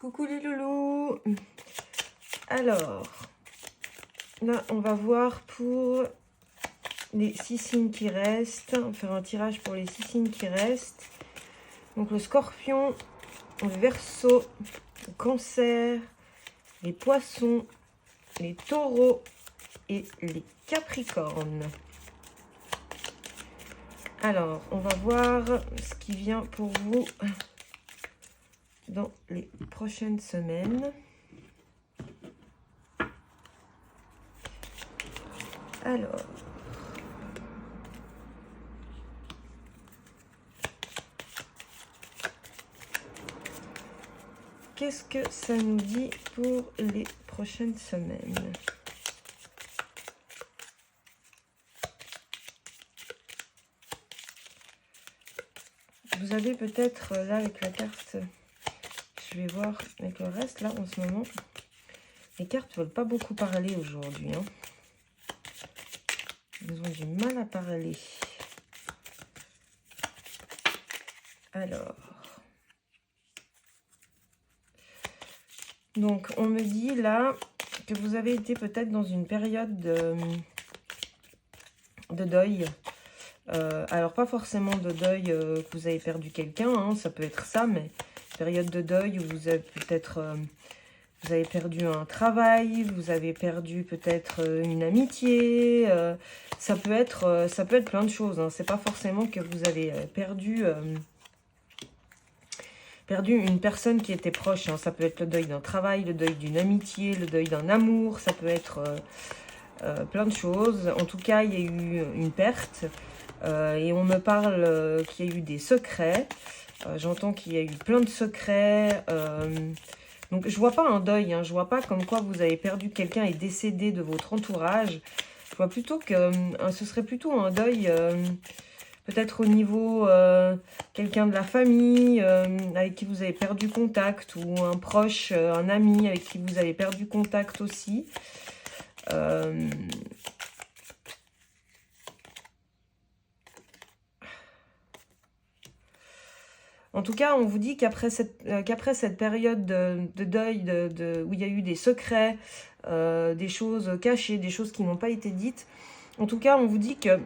Coucou les loulous. Alors, là, on va voir pour les 6 signes qui restent. On va faire un tirage pour les 6 signes qui restent. Donc, le scorpion, le verseau, le cancer, les poissons, les taureaux et les capricornes. Alors, on va voir ce qui vient pour vous dans les prochaines semaines. Alors, qu'est-ce que ça nous dit pour les prochaines semaines? Vous avez peut-être là avec la carte, je vais voir avec le reste là en ce moment, les cartes ne veulent pas beaucoup parler aujourd'hui. Hein. Ils ont du mal à parler. Alors, donc on me dit là que vous avez été peut-être dans une période de deuil. Alors pas forcément de deuil que vous avez perdu quelqu'un, hein, ça peut être ça, mais période de deuil où vous avez peut-être vous avez perdu un travail, vous avez perdu peut-être une amitié, ça peut être plein de choses, hein. C'est pas forcément que vous avez perdu une personne qui était proche, hein. Ça peut être le deuil d'un travail, le deuil d'une amitié, le deuil d'un amour, ça peut être plein de choses. En tout cas, il y a eu une perte. Et on me parle qu'il y a eu des secrets. J'entends qu'il y a eu plein de secrets. Donc, je vois pas un deuil. Hein, je vois pas comme quoi vous avez perdu quelqu'un et décédé de votre entourage. Je vois plutôt que ce serait plutôt un deuil, peut-être au niveau quelqu'un de la famille avec qui vous avez perdu contact, ou un proche, un ami avec qui vous avez perdu contact aussi. En tout cas, on vous dit qu'après cette période de deuil, où il y a eu des secrets, des choses cachées, des choses qui n'ont pas été dites, en tout cas, on vous dit que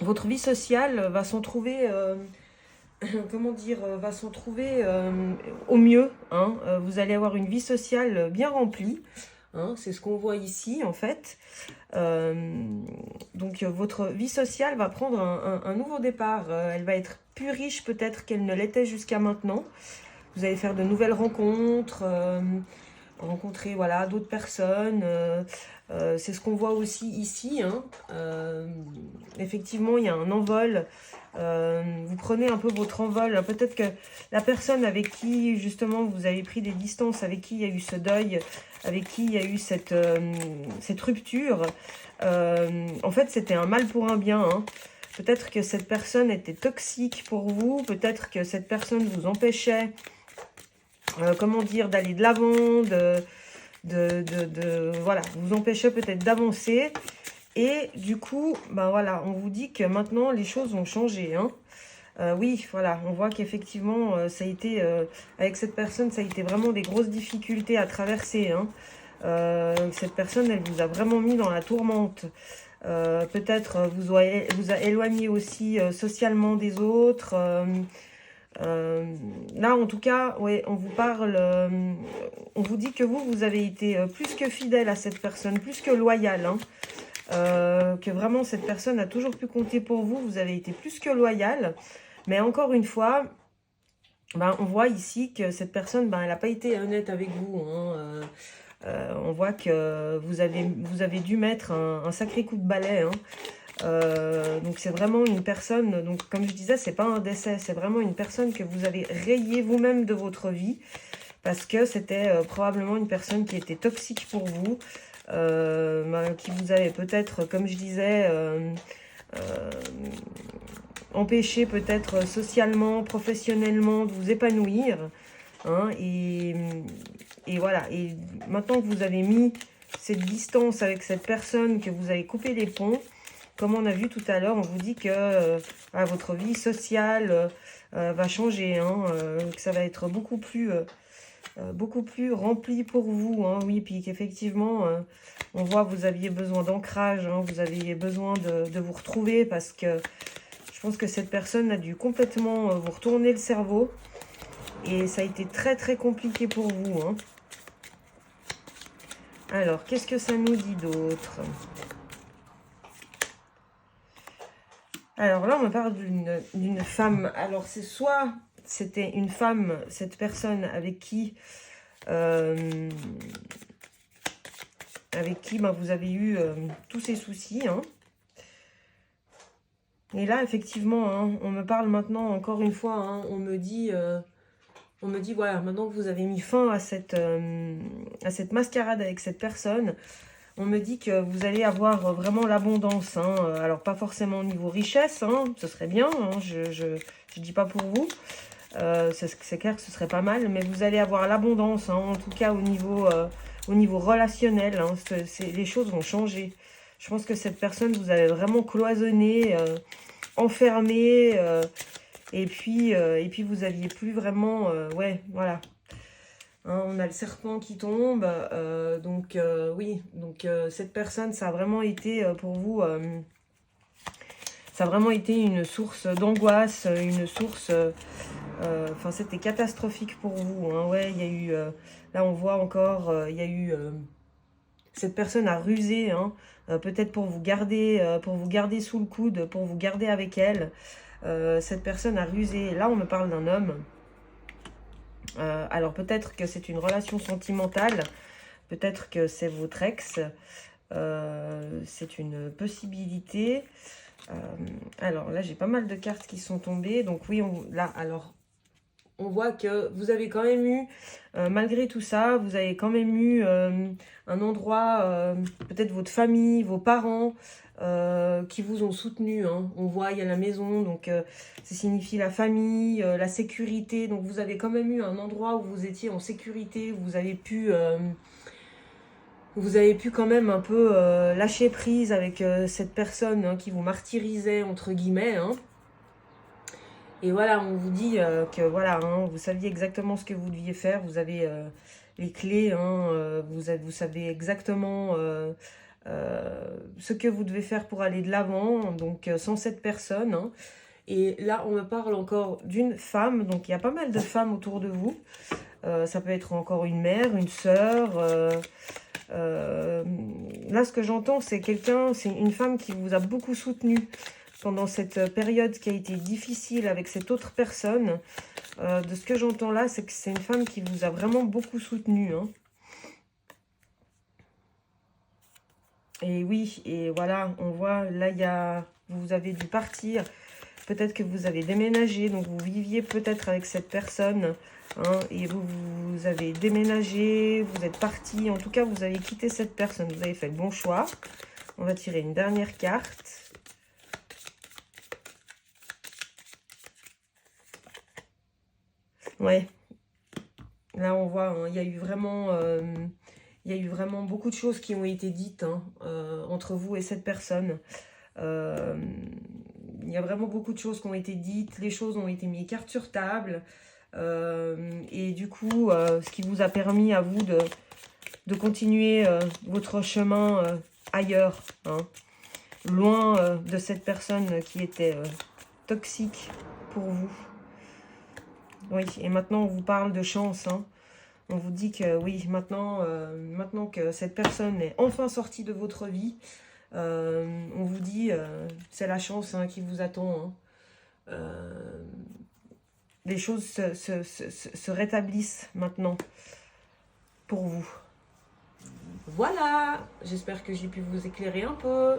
votre vie sociale va s'en trouver, comment dire, va s'en trouver au mieux. Hein. Vous allez avoir une vie sociale bien remplie. Hein, c'est ce qu'on voit ici, en fait. Donc, votre vie sociale va prendre un nouveau départ. Elle va être plus riche, peut-être, qu'elle ne l'était jusqu'à maintenant. Vous allez faire de nouvelles rencontres, rencontrer voilà, d'autres personnes. C'est ce qu'on voit aussi ici. Hein. Effectivement, il y a un envol. Vous prenez un peu votre envol. Peut-être que la personne avec qui, justement, vous avez pris des distances, avec qui il y a eu ce deuil, avec qui il y a eu cette rupture, en fait, c'était un mal pour un bien. Hein. Peut-être que cette personne était toxique pour vous. Peut-être que cette personne vous empêchait, comment dire, d'aller de l'avant, voilà, vous empêchait peut-être d'avancer. Et du coup, ben voilà, on vous dit que maintenant, les choses ont changé. Hein. Oui, voilà, on voit qu'effectivement, ça a été, avec cette personne, ça a été vraiment des grosses difficultés à traverser. Hein. Cette personne, elle vous a vraiment mis dans la tourmente. Peut-être vous a éloigné aussi socialement des autres. Là, en tout cas, ouais, on vous parle, on vous dit que vous avez été plus que fidèle à cette personne, plus que loyal. Hein. Que vraiment cette personne a toujours pu compter pour vous. Vous avez été plus que loyal. Mais encore une fois, ben, on voit ici que cette personne, ben, elle n'a pas été honnête avec vous. Hein. On voit que vous avez dû mettre un sacré coup de balai. Hein. Donc c'est vraiment une personne, donc comme je disais, c'est pas un décès, c'est vraiment une personne que vous avez rayée vous-même de votre vie, parce que c'était probablement une personne qui était toxique pour vous, qui vous avait peut-être, comme je disais, empêché peut-être socialement, professionnellement de vous épanouir. Hein, et voilà, et maintenant que vous avez mis cette distance avec cette personne, que vous avez coupé les ponts, comme on a vu tout à l'heure, on vous dit que votre vie sociale va changer, hein, que ça va être beaucoup plus beaucoup plus rempli pour vous, hein, oui, puis qu'effectivement, on voit que vous aviez besoin d'ancrage, hein, vous aviez besoin de vous retrouver parce que je pense que cette personne a dû complètement vous retourner le cerveau et ça a été très très compliqué pour vous, hein. Alors, qu'est-ce que ça nous dit d'autre? Alors là, on me parle d'une femme. Alors, c'est soit c'était une femme, cette personne avec qui ben, vous avez eu tous ces soucis, hein. Et là, effectivement, hein, on me parle maintenant, encore une fois, hein, on me dit, voilà, maintenant que vous avez mis fin à cette mascarade avec cette personne, on me dit que vous allez avoir vraiment l'abondance, hein. Alors, pas forcément au niveau richesse, hein, ce serait bien, hein, je dis pas pour vous. C'est clair que ce serait pas mal, mais vous allez avoir l'abondance, hein, en tout cas au niveau relationnel, hein, les choses vont changer. Je pense que cette personne, vous avez vraiment cloisonné, enfermé, et puis vous aviez plus vraiment, ouais, voilà. Hein, on a le serpent qui tombe, donc oui, donc cette personne, ça a vraiment été pour vous, ça a vraiment été une source d'angoisse, une source, enfin c'était catastrophique pour vous, hein, ouais, il y a eu, là on voit encore, il y a eu, cette personne a rusé, hein, peut-être pour vous garder sous le coude, pour vous garder avec elle, cette personne a rusé, là on me parle d'un homme. Alors peut-être que c'est une relation sentimentale, peut-être que c'est votre ex, c'est une possibilité. Alors là j'ai pas mal de cartes qui sont tombées, donc oui, là alors on voit que vous avez quand même eu, malgré tout ça, vous avez quand même eu un endroit, peut-être votre famille, vos parents, qui vous ont soutenu, hein. On voit, il y a la maison, donc ça signifie la famille, la sécurité. Donc vous avez quand même eu un endroit où vous étiez en sécurité, où vous avez pu quand même un peu lâcher prise avec cette personne, hein, qui vous martyrisait, entre guillemets, hein. Et voilà, on vous dit que voilà, hein, vous saviez exactement ce que vous deviez faire, vous avez les clés, hein, vous savez exactement ce que vous devez faire pour aller de l'avant, donc sans cette personne, hein. Et là, on me parle encore d'une femme, donc il y a pas mal de femmes autour de vous. Ça peut être encore une mère, une sœur. Là, ce que j'entends, c'est une femme qui vous a beaucoup soutenu pendant cette période qui a été difficile avec cette autre personne. De ce que j'entends là, c'est que c'est une femme qui vous a vraiment beaucoup soutenu, hein. Et oui, et voilà, on voit, là, vous avez dû partir. Peut-être que vous avez déménagé, donc vous viviez peut-être avec cette personne, hein, et vous avez déménagé, vous êtes parti. En tout cas, vous avez quitté cette personne, vous avez fait le bon choix. On va tirer une dernière carte. Ouais, là on voit, hein, il y a eu vraiment beaucoup de choses qui ont été dites, hein, entre vous et cette personne. Il y a vraiment beaucoup de choses qui ont été dites, les choses ont été mises carte sur table. Et du coup, ce qui vous a permis à vous de continuer votre chemin ailleurs, hein, loin de cette personne qui était toxique pour vous. Oui, et maintenant on vous parle de chance, hein. On vous dit que oui, maintenant que cette personne est enfin sortie de votre vie, on vous dit c'est la chance, hein, qui vous attend, hein. Les choses se rétablissent maintenant pour vous. Voilà, j'espère que j'ai pu vous éclairer un peu.